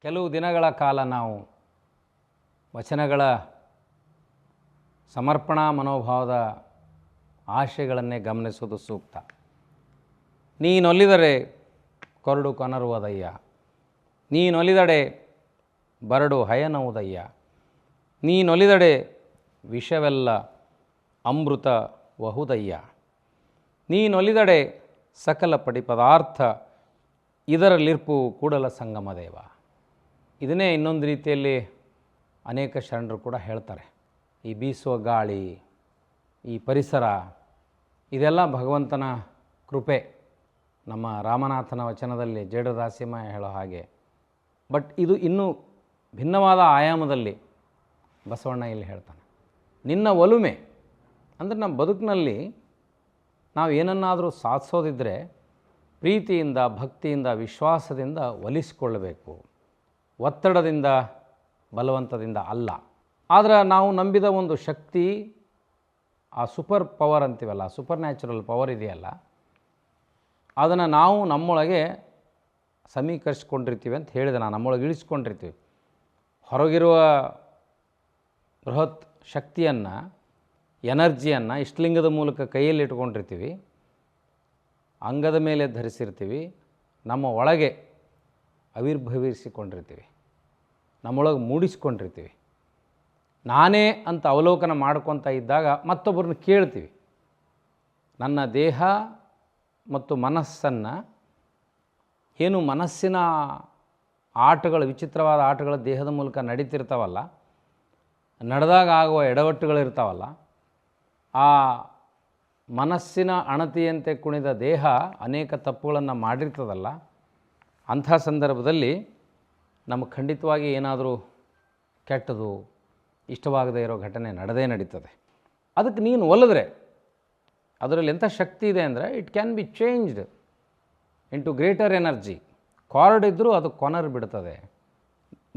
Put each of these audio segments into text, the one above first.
ಕೆಲವು ದಿನಗಳ ಕಾಲ ನಾವು ವಚನಗಳ ಸಮರ್ಪಣಾ ಮನೋಭಾವದ ಆಶಯಗಳನ್ನೇ ಗಮನಿಸುವುದು ಸೂಕ್ತ. ನೀನೊಲಿದರೆ ಕೊರಡು ಕೊನರುವುದಯ್ಯ, ನೀನೊಲಿದಡೆ ಬರಡು ಹಯನವುದಯ್ಯ, ನೀನೊಲಿದಡೆ ವಿಷವೆಲ್ಲ ಅಮೃತ ವಹುದಯ್ಯ, ನೀನೊಲಿದಡೆ ಸಕಲ ಪಡಿಪದಾರ್ಥ ಇದರಲ್ಲಿರ್ಪು ಕೂಡಲ ಸಂಗಮ ದೇವ. ಇದನ್ನೇ ಇನ್ನೊಂದು ರೀತಿಯಲ್ಲಿ ಅನೇಕ ಶರಣರು ಕೂಡ ಹೇಳ್ತಾರೆ. ಈ ಬೀಸುವ ಗಾಳಿ, ಈ ಪರಿಸರ, ಇದೆಲ್ಲ ಭಗವಂತನ ಕೃಪೆ. ನಮ್ಮ ರಾಮನಾಥನ ವಚನದಲ್ಲಿ ಜೇಡದಾಸಿಮ ಹೇಳೋ ಹಾಗೆ. ಬಟ್ ಇದು ಇನ್ನೂ ಭಿನ್ನವಾದ ಆಯಾಮದಲ್ಲಿ ಬಸವಣ್ಣ ಇಲ್ಲಿ ಹೇಳ್ತಾನೆ. ನಿನ್ನ ಒಲುಮೆ ಅಂದರೆ ನಮ್ಮ ಬದುಕಿನಲ್ಲಿ ನಾವು ಏನನ್ನಾದರೂ ಸಾಧಿಸೋದಿದ್ದರೆ ಪ್ರೀತಿಯಿಂದ, ಭಕ್ತಿಯಿಂದ, ವಿಶ್ವಾಸದಿಂದ ಒಲಿಸಿಕೊಳ್ಳಬೇಕು, ಒತ್ತಡದಿಂದ, ಬಲವಂತದಿಂದ ಅಲ್ಲ. ಆದರೆ ನಾವು ನಂಬಿದ ಒಂದು ಶಕ್ತಿ, ಆ ಸೂಪರ್ ಪವರ್ ಅಂತೀವಲ್ಲ, ಸೂಪರ್ ನ್ಯಾಚುರಲ್ ಪವರ್ ಇದೆಯಲ್ಲ, ಅದನ್ನು ನಾವು ನಮ್ಮೊಳಗೆ ಸಮೀಕರಿಸ್ಕೊಂಡಿರ್ತೀವಿ ಅಂತ ಹೇಳಿದೆ ನಾನು. ನಮ್ಮೊಳಗೆ ಇಳಿಸ್ಕೊಂಡಿರ್ತೀವಿ. ಹೊರಗಿರುವ ಬೃಹತ್ ಶಕ್ತಿಯನ್ನು, ಎನರ್ಜಿಯನ್ನು ಇಷ್ಟಲಿಂಗದ ಮೂಲಕ ಕೈಯಲ್ಲಿ ಇಟ್ಕೊಂಡಿರ್ತೀವಿ, ಅಂಗದ ಮೇಲೆ ಧರಿಸಿರ್ತೀವಿ, ನಮ್ಮ ಒಳಗೆ ಆವಿರ್ಭವಿಸಿಕೊಂಡಿರ್ತೀವಿ, ನಮ್ಮೊಳಗೆ ಮೂಡಿಸ್ಕೊಂಡಿರ್ತೀವಿ. ನಾನೇ ಅಂತ ಅವಲೋಕನ ಮಾಡ್ಕೊತ ಇದ್ದಾಗ ಮತ್ತೊಬ್ಬರನ್ನ ಕೇಳ್ತೀವಿ. ನನ್ನ ದೇಹ ಮತ್ತು ಮನಸ್ಸನ್ನು, ಏನು ಮನಸ್ಸಿನ ಆಟಗಳು, ವಿಚಿತ್ರವಾದ ಆಟಗಳು ದೇಹದ ಮೂಲಕ ನಡೀತಿರ್ತಾವಲ್ಲ, ನಡೆದಾಗ ಆಗುವ ಎಡವಟ್ಟುಗಳಿರ್ತಾವಲ್ಲ, ಆ ಮನಸ್ಸಿನ ಅಣತಿಯಂತೆ ಕುಣಿದ ದೇಹ ಅನೇಕ ತಪ್ಪುಗಳನ್ನು ಮಾಡಿರ್ತದಲ್ಲ, ಅಂಥ ಸಂದರ್ಭದಲ್ಲಿ ನಮಗೆ ಖಂಡಿತವಾಗಿ ಏನಾದರೂ ಕೆಟ್ಟದು, ಇಷ್ಟವಾಗದೇ ಇರೋ ಘಟನೆ ನಡೆದೇ ನಡೀತದೆ. ಅದಕ್ಕೆ ನೀನು ಒಲಿದ್ರೆ ಅದರಲ್ಲಿ ಎಂಥ ಶಕ್ತಿ ಇದೆ ಅಂದರೆ, it can be changed into greater energy. Card ಇದ್ದರೂ ಅದು ಕೊನರು ಬಿಡ್ತದೆ.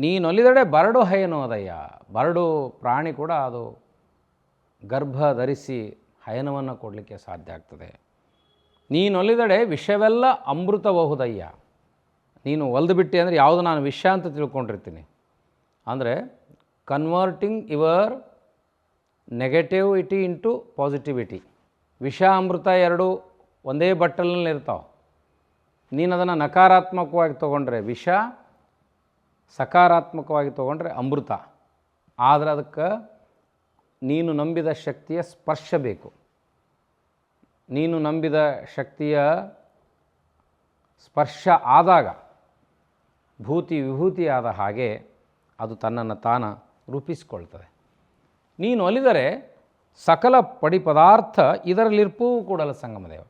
ನೀನೊಲಿದಡೆ ಬರಡು ಹಯನೋದಯ್ಯ. ಬರಡು ಪ್ರಾಣಿ ಕೂಡ ಅದು ಗರ್ಭ ಧರಿಸಿ ಹಯನವನ್ನು ಕೊಡಲಿಕ್ಕೆ ಸಾಧ್ಯ ಆಗ್ತದೆ. ನೀನೊಲಿದಡೆ ವಿಷವೆಲ್ಲ ಅಮೃತಬಹುದಯ್ಯ. ನೀನು ಒಲ್ದುಬಿಟ್ಟು ಅಂದರೆ ಯಾವುದು ನಾನು ವಿಷ ಅಂತ ತಿಳ್ಕೊಂಡಿರ್ತೀನಿ. ಅಂದರೆ converting your negativity into positivity. ವಿಷ ಅಮೃತ ಎರಡು ಒಂದೇ ಬಟ್ಟಲಿನಲ್ಲಿ ಇರ್ತಾವೆ. ನೀನು ಅದನ್ನು ನಕಾರಾತ್ಮಕವಾಗಿ ತೊಗೊಂಡ್ರೆ ವಿಷ, ಸಕಾರಾತ್ಮಕವಾಗಿ ತೊಗೊಂಡ್ರೆ ಅಮೃತ. ಆದರೆ ಅದಕ್ಕೆ ನೀನು ನಂಬಿದ ಶಕ್ತಿಯ ಸ್ಪರ್ಶ ಬೇಕು. ನೀನು ನಂಬಿದ ಶಕ್ತಿಯ ಸ್ಪರ್ಶ ಆದಾಗ ಭೂತಿ ವಿಭೂತಿ ಆದ ಹಾಗೆ ಅದು ತನ್ನನ್ನು ತಾನು ರೂಪಿಸಿಕೊಳ್ತದೆ. ನೀನು ಒಲಿದರೆ ಸಕಲ ಪಡಿ ಪದಾರ್ಥ ಇದರಲ್ಲಿರ್ಪೂ ಕೂಡಲ ಸಂಗಮದೇವ.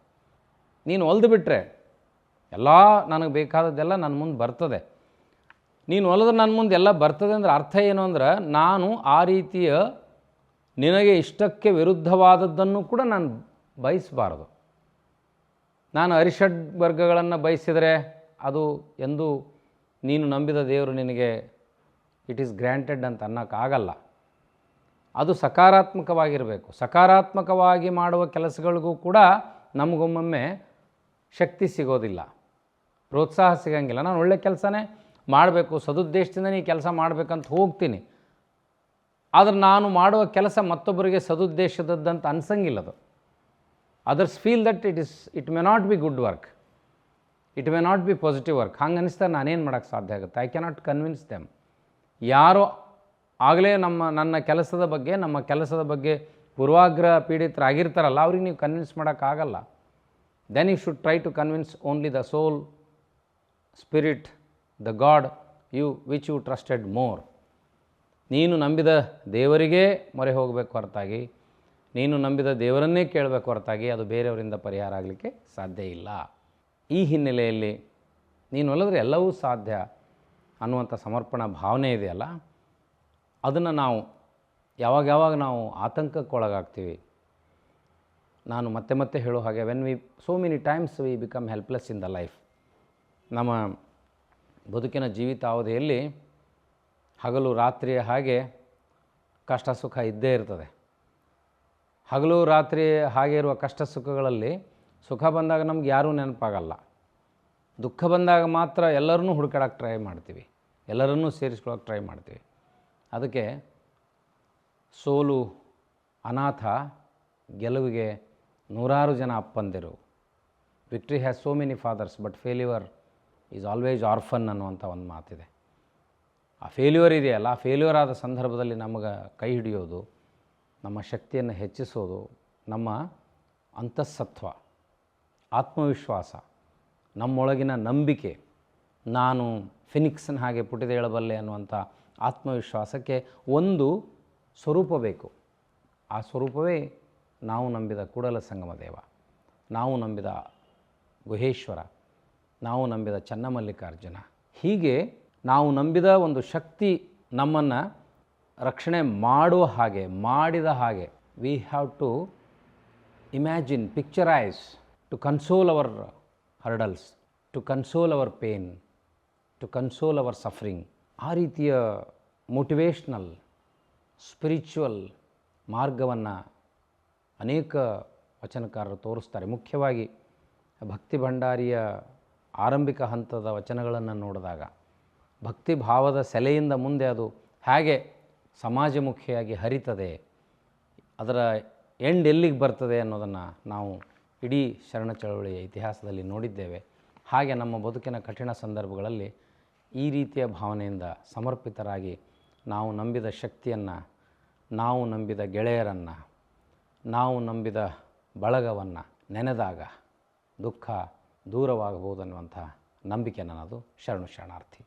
ನೀನು ಒಲಿದು ಬಿಟ್ಟರೆ ಎಲ್ಲ ನನಗೆ ಬೇಕಾದದ್ದೆಲ್ಲ ನನ್ನ ಮುಂದೆ ಬರ್ತದೆ. ನೀನು ಒಲಿದ್ರೆ ನನ್ನ ಮುಂದೆ ಎಲ್ಲ ಬರ್ತದೆ ಅಂದರೆ ಅರ್ಥ ಏನು ಅಂದ್ರೆ, ನಾನು ಆ ರೀತಿಯ ನಿನಗೆ ಇಷ್ಟಕ್ಕೆ ವಿರುದ್ಧವಾದದ್ದನ್ನು ಕೂಡ ನಾನು ಬಯಸಬಾರದು. ನಾನು ಅರಿಷಡ್ ವರ್ಗಗಳನ್ನು ಬಯಸಿದರೆ ಅದು ಎಂದೂ ನೀನು ನಂಬಿದ ದೇವರು ನಿನಗೆ ಇಟ್ ಈಸ್ ಗ್ರ್ಯಾಂಟೆಡ್ ಅಂತ ಅನ್ನೋಕ್ಕಾಗಲ್ಲ. ಅದು ಸಕಾರಾತ್ಮಕವಾಗಿರಬೇಕು. ಸಕಾರಾತ್ಮಕವಾಗಿ ಮಾಡುವ ಕೆಲಸಗಳಿಗೂ ಕೂಡ ನಮಗೊಮ್ಮೊಮ್ಮೆ ಶಕ್ತಿ ಸಿಗೋದಿಲ್ಲ, ಪ್ರೋತ್ಸಾಹ ಸಿಗೋಂಗಿಲ್ಲ. ನಾನು ಒಳ್ಳೆ ಕೆಲಸನೇ ಮಾಡಬೇಕು, ಸದುದ್ದೇಶದಿಂದ ನೀ ಕೆಲಸ ಮಾಡಬೇಕಂತ ಹೋಗ್ತೀನಿ. ಆದರೆ ನಾನು ಮಾಡುವ ಕೆಲಸ ಮತ್ತೊಬ್ಬರಿಗೆ ಸದುದ್ದೇಶದದ್ದಂತ ಅನ್ಸಂಗಿಲ್ಲದು. Others feel that it may not be good work, it may not be positive work. ಹಂಗೆ ಅನಿಸ್ತಾರೆ ನಾನೇನು ಮಾಡೋಕ್ಕೆ ಸಾಧ್ಯ ಆಗುತ್ತೆ? I cannot convince them. ಯಾರೋ ಆಗಲೇ ನನ್ನ ಕೆಲಸದ ಬಗ್ಗೆ ಪೂರ್ವಾಗ್ರಹ ಪೀಡಿತರಾಗಿರ್ತಾರಲ್ಲ, ಅವ್ರಿಗೆ ನೀವು ಕನ್ವಿನ್ಸ್ ಮಾಡೋಕ್ಕಾಗಲ್ಲ. Then you should try to convince only the soul, spirit, the God which you trusted more. ನೀನು ನಂಬಿದ ದೇವರಿಗೇ ಮೊರೆ ಹೋಗಬೇಕು ಹೊರತಾಗಿ, ನೀನು ನಂಬಿದ ದೇವರನ್ನೇ ಕೇಳಬೇಕು ಹೊರತಾಗಿ ಅದು ಬೇರೆಯವರಿಂದ ಪರಿಹಾರ ಆಗಲಿಕ್ಕೆ ಸಾಧ್ಯ ಇಲ್ಲ. ಈ ಹಿನ್ನೆಲೆಯಲ್ಲಿ ನೀನು ಒಲಿದ್ರೆ ಎಲ್ಲವೂ ಸಾಧ್ಯ ಅನ್ನುವಂಥ ಸಮರ್ಪಣಾ ಭಾವನೆ ಇದೆಯಲ್ಲ, ಅದನ್ನು ನಾವು ಯಾವಾಗ ನಾವು ಆತಂಕಕ್ಕೊಳಗಾಗ್ತೀವಿ. ನಾನು ಮತ್ತೆ ಹೇಳೋ ಹಾಗೆ, when so many times we become helpless in the life. ನಮ್ಮ ಬದುಕಿನ ಜೀವಿತಾವಧಿಯಲ್ಲಿ ಹಗಲು ರಾತ್ರಿಯ ಹಾಗೆ ಕಷ್ಟ ಸುಖ ಇದ್ದೇ ಇರ್ತದೆ. ಹಗಲು ರಾತ್ರಿ ಹಾಗೆ ಇರುವ ಕಷ್ಟ ಸುಖಗಳಲ್ಲಿ ಸುಖ ಬಂದಾಗ ನಮ್ಗೆ ಯಾರೂ ನೆನಪಾಗಲ್ಲ. ದುಃಖ ಬಂದಾಗ ಮಾತ್ರ ಎಲ್ಲರನ್ನೂ ಹುಡುಕಾಡಕ್ಕೆ ಟ್ರೈ ಮಾಡ್ತೀವಿ. ಎಲ್ಲರನ್ನೂ ಸೇರಿಸ್ಕೊಳ್ಳೋಕೆ ಟ್ರೈ ಮಾಡ್ತೀವಿ. ಅದಕ್ಕೆ ಸೋಲು ಅನಾಥ, ಗೆಲುವಿಗೆ ನೂರಾರು ಜನ ಅಪ್ಪಂದಿರು. Victory has so many fathers but failure is always orphan ಅನ್ನುವಂಥ ಒಂದು ಮಾತಿದೆ. ಆ ಫೇಲ್ಯೂರ್ ಇದೆಯಲ್ಲ, ಆ ಫೇಲ್ಯೂರ್ ಆದ ಸಂದರ್ಭದಲ್ಲಿ ನಮಗೆ ಕೈ ಹಿಡಿಯೋದು, ನಮ್ಮ ಶಕ್ತಿಯನ್ನು ಹೆಚ್ಚಿಸೋದು, ನಮ್ಮ ಅಂತಃಸತ್ವ, ಆತ್ಮವಿಶ್ವಾಸ, ನಮ್ಮೊಳಗಿನ ನಂಬಿಕೆ, ನಾನು ಫಿನಿಕ್ಸ್ನ ಹಾಗೆ ಪುಟಿದೇಳಬಲ್ಲೆ ಅನ್ನುವಂಥ ಆತ್ಮವಿಶ್ವಾಸಕ್ಕೆ ಒಂದು ಸ್ವರೂಪ ಬೇಕು. ಆ ಸ್ವರೂಪವೇ ನಾವು ನಂಬಿದ ಕೂಡಲ ಸಂಗಮ ದೇವ, ನಾವು ನಂಬಿದ ಗುಹೇಶ್ವರ, ನಾವು ನಂಬಿದ ಚನ್ನಮಲ್ಲಿಕಾರ್ಜುನ. ಹೀಗೆ ನಾವು ನಂಬಿದ ಒಂದು ಶಕ್ತಿ ನಮ್ಮನ್ನು ರಕ್ಷಣೆ ಮಾಡುವ ಹಾಗೆ, ಮಾಡಿದ ಹಾಗೆ we have to imagine, picturise, to console our hurdles, to console our pain, to console our suffering. ಆ ರೀತಿಯ ಮೋಟಿವೇಶ್ನಲ್, ಸ್ಪಿರಿಚುವಲ್ ಮಾರ್ಗವನ್ನು ಅನೇಕ ವಚನಕಾರರು ತೋರಿಸ್ತಾರೆ. ಮುಖ್ಯವಾಗಿ ಭಕ್ತಿ ಭಂಡಾರಿಯ ಆರಂಭಿಕ ಹಂತದ ವಚನಗಳನ್ನು ನೋಡಿದಾಗ ಭಕ್ತಿ ಭಾವದ ಸೆಲೆಯಿಂದ ಮುಂದೆ ಅದು ಹೇಗೆ ಸಮಾಜಮುಖಿಯಾಗಿ ಹರಿತದೆ, ಅದರ ಎಂಡ್ ಎಲ್ಲಿಗೆ ಬರ್ತದೆ ಅನ್ನೋದನ್ನು ನಾವು ಇಡೀ ಶರಣ ಚಳವಳಿಯ ಇತಿಹಾಸದಲ್ಲಿ ನೋಡಿದ್ದೇವೆ. ಹಾಗೆ ನಮ್ಮ ಬದುಕಿನ ಕಠಿಣ ಸಂದರ್ಭಗಳಲ್ಲಿ ಈ ರೀತಿಯ ಭಾವನೆಯಿಂದ ಸಮರ್ಪಿತರಾಗಿ ನಾವು ನಂಬಿದ ಶಕ್ತಿಯನ್ನು, ನಾವು ನಂಬಿದ ಗೆಳೆಯರನ್ನು, ನಾವು ನಂಬಿದ ಬಳಗವನ್ನು ನೆನೆದಾಗ ದುಃಖ ದೂರವಾಗಬಹುದನ್ನುವಂಥ ನಂಬಿಕೆ ನನ್ನದು. ಶರಣು ಶರಣಾರ್ಥಿ.